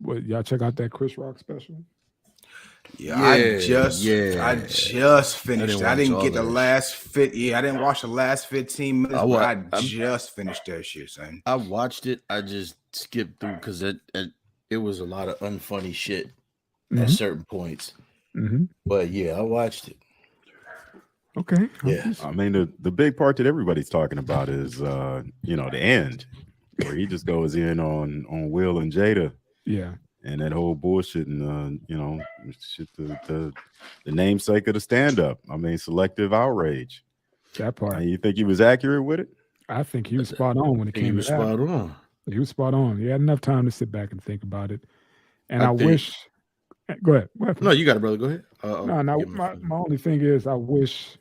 What y'all check out that Chris Rock special? Yeah, I Yeah. just I finished didn't it. I watch didn't all get of the that shit. last fit. Yeah, I didn't watch the last 15 minutes, I but wa- I I, just finished that shit, son. I watched it. I just skipped through because it was a lot of unfunny shit at Mm-hmm. certain points. Mm-hmm. But yeah, I watched it. Okay. Yeah. I mean, the big part that everybody's talking about is the end where he just goes in on Will and Jada Yeah, and that whole bullshit and shit the namesake of the stand up. I mean, selective outrage. that part. And you think he was accurate with it? I think he was spot on when I it think he came to was that. spot on. He was spot on. He had enough time to sit back and think about it. And I I think. wish. Go ahead. Go ahead. No, you got it, brother. Go ahead. No, no. Get my My, phone. my only thing is, I wish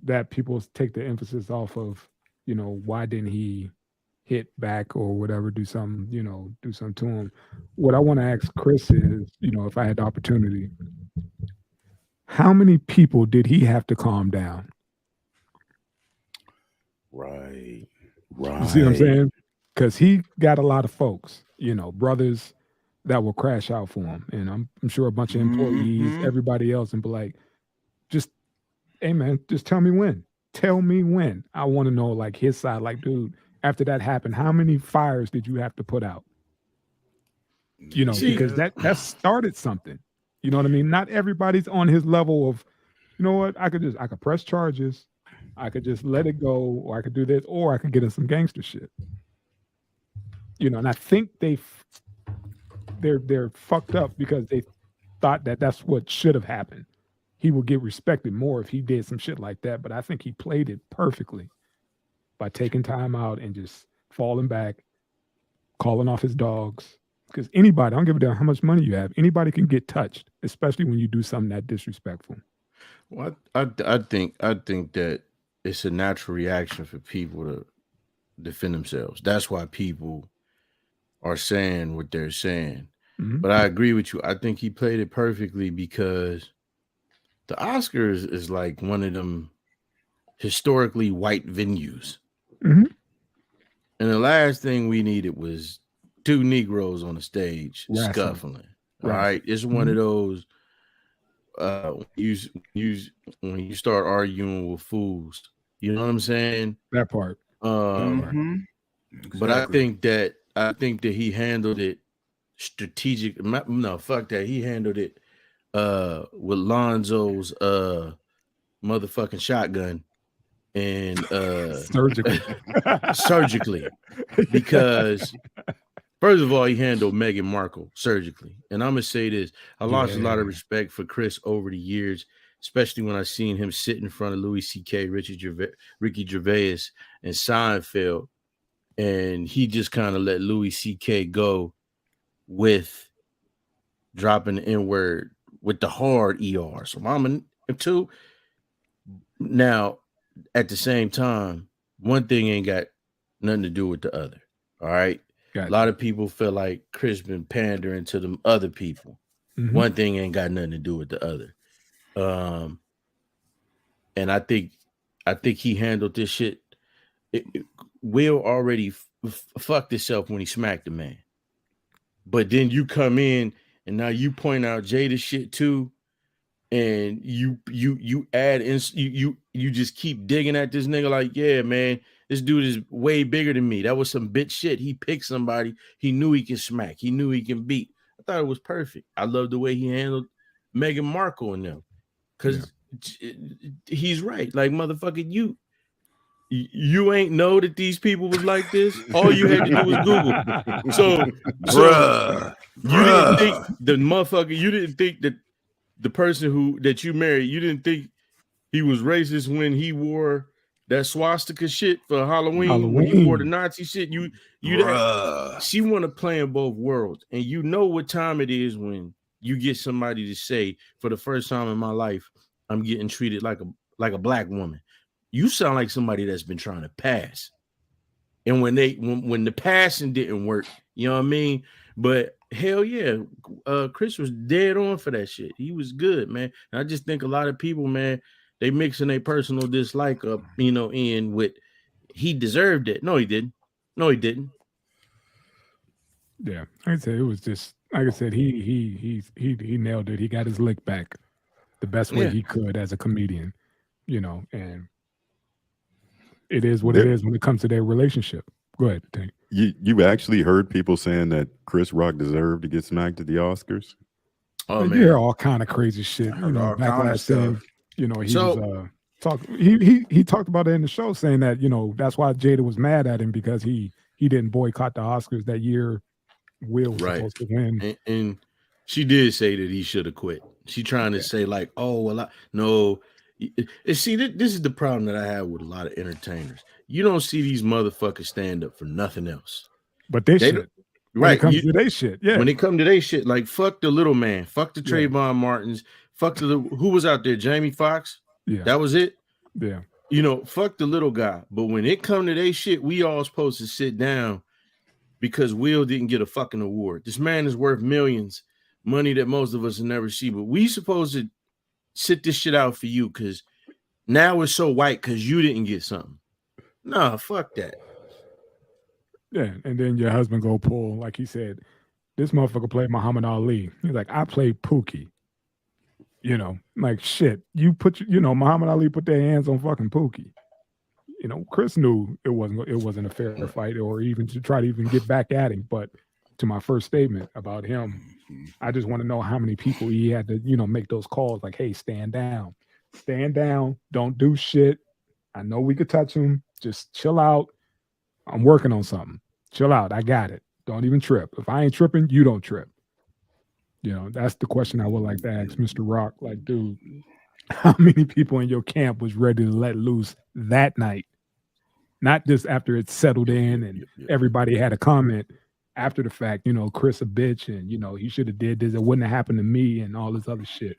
that people take the emphasis off of, why didn't he hit back or whatever, do something, do something to him. What I want to ask Chris is, if I had the opportunity, how many people did he have to calm down? Right. You see what I'm saying? Because he got a lot of folks, brothers that will crash out for him. And I'm sure a bunch of employees, Mhm. everybody else, and be like, just, hey man, just tell me when. Tell me when. I want to know like his side. Like, dude, after that happened, how many fires did you have to put out? See- Because that started something. You know what I mean? Not everybody's on his level of, you know what, I could press charges, I could just let it go, or I could do this, or I could get in some gangster shit. And I think they're fucked up because they thought that that's what should have happened. He would get respected more if he did some shit like that. But I think he played it perfectly by taking time out and just falling back, calling off his dogs. Because anybody, I don't give a damn how much money you have, anybody can get touched, especially when you do something that disrespectful. Well, I think that it's a natural reaction for people to defend themselves. That's why people are saying what they're saying. Mhm. But I agree with you. I think he played it perfectly because the Oscars is like one of them historically white venues. Mhm. And the last thing we needed was two Negroes on the stage Wrestling. scuffling. All Right. right. It's one of those when you start arguing with fools. You know what I'm saying? That part. Um, But I think that he handled it strategic. No, fuck that. He handled it with Lonzo's motherfucking shotgun and Surgically. surgically. Because first of all, he handled Meghan Markle surgically. And I'm gonna say this: I lost a lot of Yeah. respect for Chris over the years, especially when I seen him sit in front of Louis C.K., Ricky Gervais, and Seinfeld, and he just kind of let Louis C.K. go with dropping the N word with the hard ER. So I'm a two. Now, at the same time, one thing ain't got nothing to do with the other. All right. Gotcha. A lot of people feel like Chris been pandering to them other people. Mhm. One thing ain't got nothing to do with the other. And I think he handled this shit. Will already fucked himself when he smacked the man. But then you come in and now you point out Jada shit too, and you add in you just keep digging at this nigga like, yeah, man, this dude is way bigger than me. That was some bitch shit. He picked somebody he knew he can smack. He knew he can beat. I thought it was perfect. I love the way he handled Meghan Markle and them. Because he's right. Like, motherfucker, you ain't know that these people was like this. All you had to do was Google. So you didn't think the motherfucker, you didn't think that the person that you married, you didn't think he was racist when he wore that swastika shit for Halloween. When he wore the Nazi shit. She want to play in both worlds. And you know what time it is when you get somebody to say, for the first time in my life, I'm getting treated like a black woman. You sound like somebody that's been trying to pass. And when the passing didn't work, you know what I mean? But hell yeah, Chris was dead on for that shit. He was good, man. And I just think a lot of people, man, they mixing their personal dislike up, in with he deserved it. No, he didn't. No, he didn't. Yeah, like I said, it was just like I said. He nailed it. He got his lick back the best way Yeah. he could as a comedian, and it is what it There, is when it comes to their relationship. Go ahead, Tank. you actually heard people saying that Chris Rock deserved to get smacked at the Oscars. Oh But man. you hear all kind of crazy shit. I heard all kind of Backlash saying, stuff. he So- was he talked about it in the show, saying that that's why Jada was mad at him because he didn't boycott the Oscars that year. Will was Right. supposed to win. And she did say that he should have quit. She trying to say like, oh well, no. See, this is the problem that I have with a lot of entertainers. You don't see these motherfuckers stand up for nothing else. But they should. When Right. it comes to their shit, yeah. When it come to their shit, like fuck the little man, fuck the Yeah. Trayvon Martins, fuck who was out there, Jamie Foxx. Yeah. That was it. Yeah. Fuck the little guy. But when it come to their shit, we all supposed to sit down because Will didn't get a fucking award. This man is worth millions, money that most of us will never see. But we supposed to sit this shit out for you because now it's so white because you didn't get something. Nah, fuck that. Yeah. And then your husband go pull, like he said, this motherfucker played Muhammad Ali. He's like, I played Pookie. Like shit. You put Muhammad Ali put their hands on fucking Pookie. Chris knew it wasn't a fair fight, or even to try to even get back at him. But to my first statement about him, I just want to know how many people he had to, make those calls like, hey, stand down, don't do shit. I know we could touch him. Just chill out. I'm working on something. Chill out. I got it. Don't even trip. If I ain't tripping, you don't trip. That's the question I would like to ask Mr. Rock. Like, dude, how many people in your camp was ready to let loose that night? Not just after it settled in and everybody had a comment after the fact, Chris a bitch and, he should have did this. It wouldn't have happened to me and all this other shit.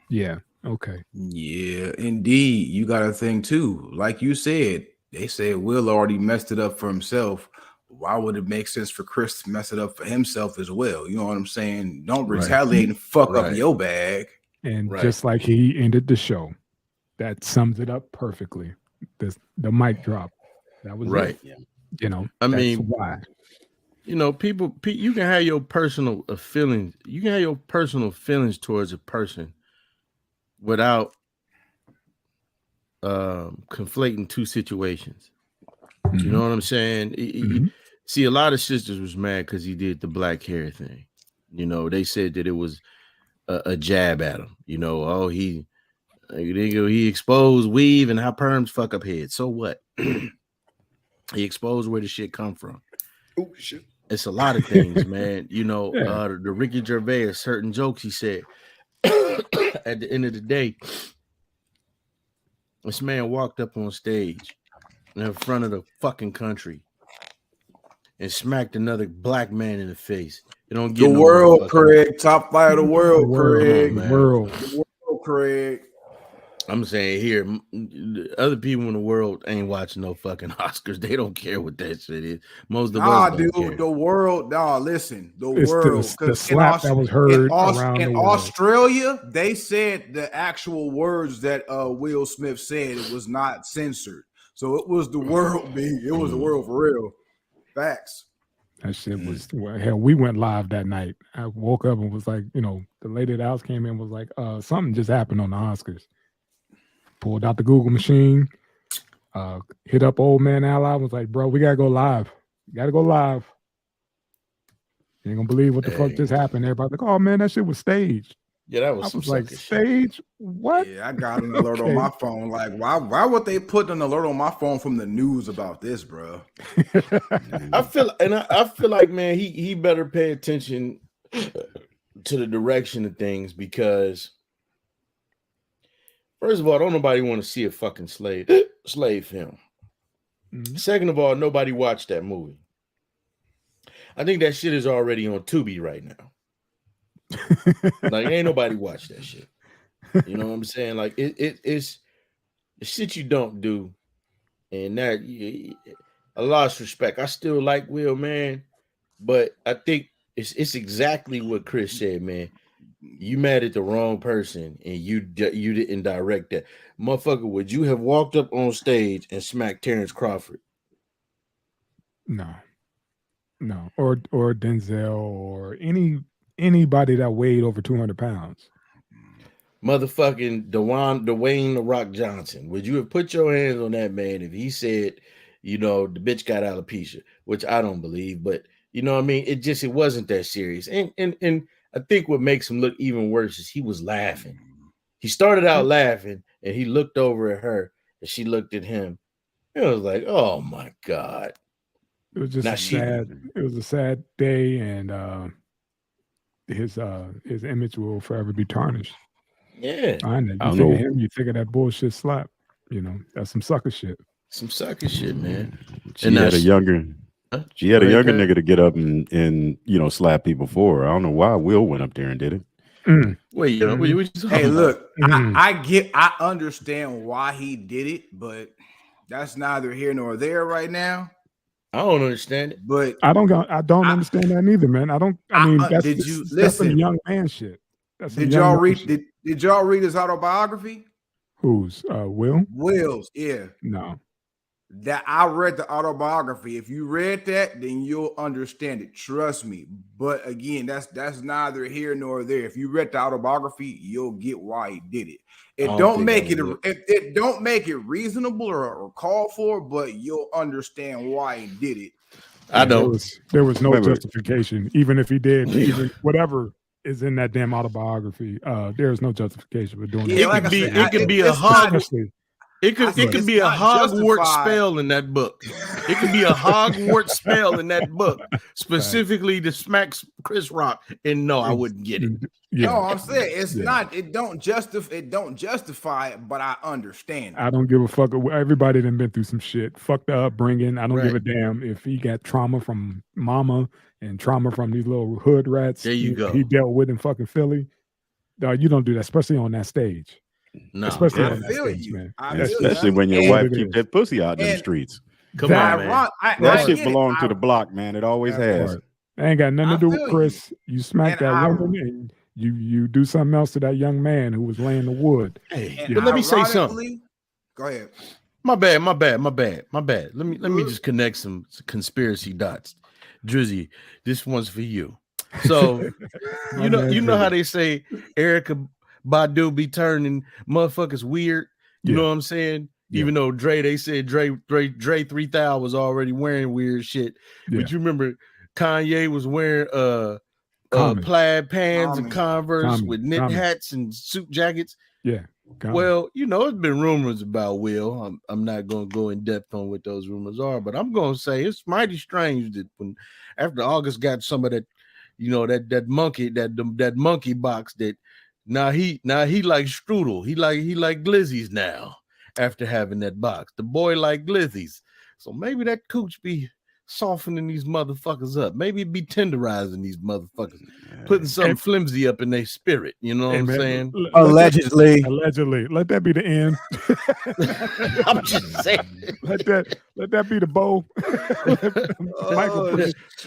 Yeah. Okay. Yeah, indeed. You got a thing too. Like you said, they said Will already messed it up for himself. Why would it make sense for Chris to mess it up for himself as well? You know what I'm saying? Don't retaliate and fuck up your bag. And just like he ended the show, that sums it up perfectly. The mic drop. That was right. It. I mean, why. People, you can have your personal feelings. You can have your personal feelings towards a person without conflating two situations. Mm-hmm. You know what I'm saying? See, a lot of sisters was mad because he did the black hair thing. They said that it was a jab at him. He exposed weave and how perms fuck up heads. So what? He exposed where the shit come from. Oh shit! It's a lot of things, man. The Ricky Gervais, certain jokes he said. At the end of the day, this man walked up on stage in front of the fucking country and smacked another black man in the face. It don't get the world, Craig. Top 5 of the world, Craig. The world, Craig. I'm saying here, other people in the world ain't watching no fucking Oscars. They don't care what that shit is. Most of us don't care. The world. Listen, the it's world. The slap that was heard around in the world. Australia, they said the actual words that Will Smith said. It was not censored, so it was the world. It was the world for real. Facts. That shit was hell. We went live that night. I woke up and was like, the lady at the house came in and was like, something just happened on the Oscars. Pulled out the Google machine, hit up old man Ally, was like, bro, we gotta go live. You ain't gonna believe what the fuck just happened. Everybody like, oh man, that shit was staged. Yeah, that was, I was like, stage? What? Yeah, I got an alert on my phone. Like, why would they put an alert on my phone from the news about this, bro? I feel like, man, he better pay attention to the direction of things because, first of all, don't nobody want to see a fucking slave film. Mm-hmm. Second of all, nobody watched that movie. I think that shit is already on Tubi right now. Like, ain't nobody watch that shit. You know what I'm saying? Like, it's the shit you don't do, and that I lost respect. I still like Will, man, but I think it's exactly what Chris said, man. You mad at the wrong person, and you didn't direct that, motherfucker. Would you have walked up on stage and smacked Terrence Crawford? No. No, or Denzel or anybody that weighed over 200 pounds. Motherfucking Dwayne the Rock Johnson. Would you have put your hands on that man if he said, the bitch got alopecia, which I don't believe, but you know what I mean? It wasn't that serious. And I think what makes him look even worse is he was laughing. He started out laughing and he looked over at her and she looked at him. It was like, oh my God. It was just it was a sad day, and his image will forever be tarnished. Yeah. You think of him, you think of that bullshit slap. That's some sucker shit. Some sucker shit, man. She had a younger nigga to get up and slap people for her. I don't know why Will went up there and did it. Wait, hey, look, I understand why he did it, but that's neither here nor there right now. I don't understand it, but I don't understand that neither, man. That's some young man shit. Did y'all read his autobiography? Who's Will? Will's, yeah. No. That I read the autobiography. If you read that, then you'll understand it. Trust me. But again, that's neither here nor there. If you read the autobiography, you'll get why he did it. It don't make it reasonable or called for, but you'll understand why he did it. I know there was no justification, even if he did, even whatever is in that damn autobiography. There is no justification for doing it. It could be a Hogwarts. It could be a Hogwarts spell in that book. It could be a Hogwarts spell in that book, specifically to smack Chris Rock. And no, I wouldn't get it. Yeah. No, I'm saying it's not. It don't justify it, but I understand. I don't give a fuck. Everybody done been through some shit. Fuck the upbringing. I don't give a damn if he got trauma from mama and trauma from these little hood rats. There you go. He dealt with in fucking Philly. You don't do that, especially on that stage. No, especially on that stage, man. Especially when your wife keep that pussy out in the streets. Come on, man. That shit belongs to the block, man. It always has. It ain't got nothing to do with Chris. You smack that woman and you do something else to that young man who was laying the wood. Hey, but let me say something. Go ahead. My bad. Let me just connect some conspiracy dots. Drizzy, this one's for you. So you know how they say Erykah Badu be turning motherfuckers weird. You know what I'm saying? Yeah. Even though they said Dre 3000 was already wearing weird shit. Yeah. But you remember Kanye was wearing plaid pants and Converse with knit hats and suit jackets. Yeah. Well, it's been rumors about Will. I'm not going to go in depth on what those rumors are, but I'm going to say it's mighty strange that when after August got some of that, that monkey box that now he like strudel. He like glizzies now after having that box. The boy like glizzies. So maybe that cooch be softening these motherfuckers up. Maybe it be tenderizing these motherfuckers, putting something flimsy up in their spirit. You know what I'm saying? Allegedly. Let that be the end. I'm just saying. Let that be the bow. Michael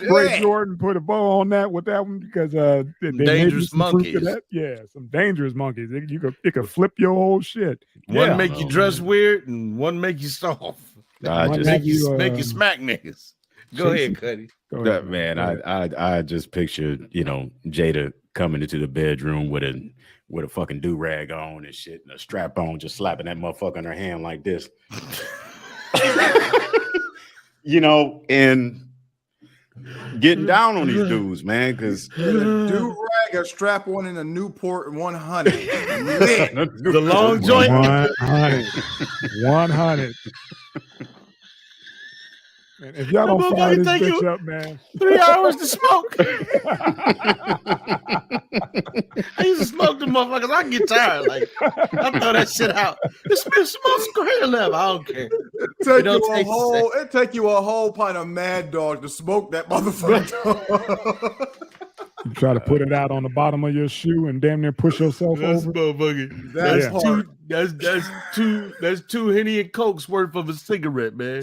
Ray Jordan put a bow on that with that one because dangerous monkeys. Some dangerous monkeys. It could flip your whole shit. One make you dress weird and one make you soft. Make you smack niggas. Go ahead, Cuddy. Man, I just pictured, Jada coming into the bedroom with a fucking do-rag on and shit and a strap on, just slapping that motherfucker in her hand like this. And getting down on these dudes, man, because do-rag, a strap on in a Newport 100. The long joint. 100. And if y'all don't fire this bitch up, man. 3 hours to smoke. I used to smoke the motherfuckers. I get tired. Like, I throw that shit out. This bitch smokes great enough. I don't care. It take you a whole pint of Mad Dog to smoke that motherfucker. You try to put it out on the bottom of your shoe and damn near push yourself over. That's two Henny and Cokes worth of a cigarette, man.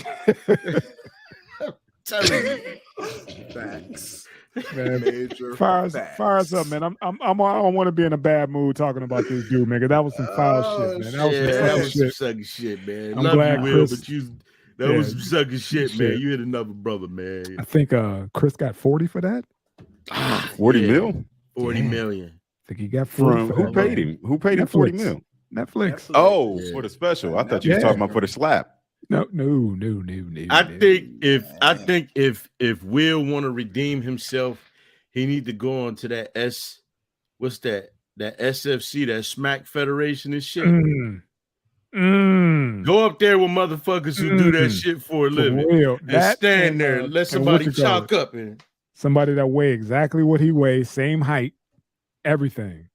Facts. Man, fire us up, man. I don't want to be in a bad mood talking about this dude, man. That was some foul shit, man. That was some sucky shit, man. I'm glad Will, but That Yeah, was some sucker shit, man. shit. You hit another brother, man. I think Chris got 40 for that. 40 Yeah, mil 40 Damn. million. I think he got 40 from for who that. paid him? Who paid him 40 Netflix. mil? Netflix. Oh, Yeah. for the special. I thought you was Yeah. talking about for the slap. No. I think if Will want to redeem himself, he need to go on to that what's that? That SFC, that Smack Federation and shit. Go up there with motherfuckers who do that shit for a For living real. and That stand there and let and somebody what you call chalk up in. somebody that weigh exactly what he weighs, same height, everything.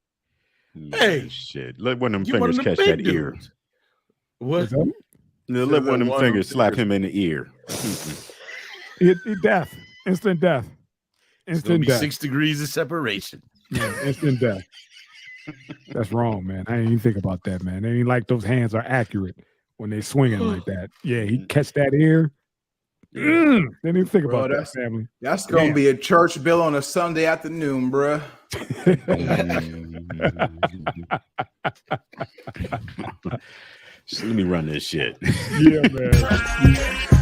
Hey, shit. Let one of them Get one fingers of them catch that big ear. dudes. What? Is that- Let one of them fingers slap him in the ear. Death. Instant death. It's gonna Instant be death. 6 degrees of separation. Yeah, instant death. That's wrong, man. I didn't even think about that, man. They ain't like those hands are accurate when they swinging like that. Yeah, he catch that ear. Didn't even think Bro, about that, that's- family. That's gonna be a church bill on a Sunday afternoon, bruh. Let me run this shit. Yeah, man.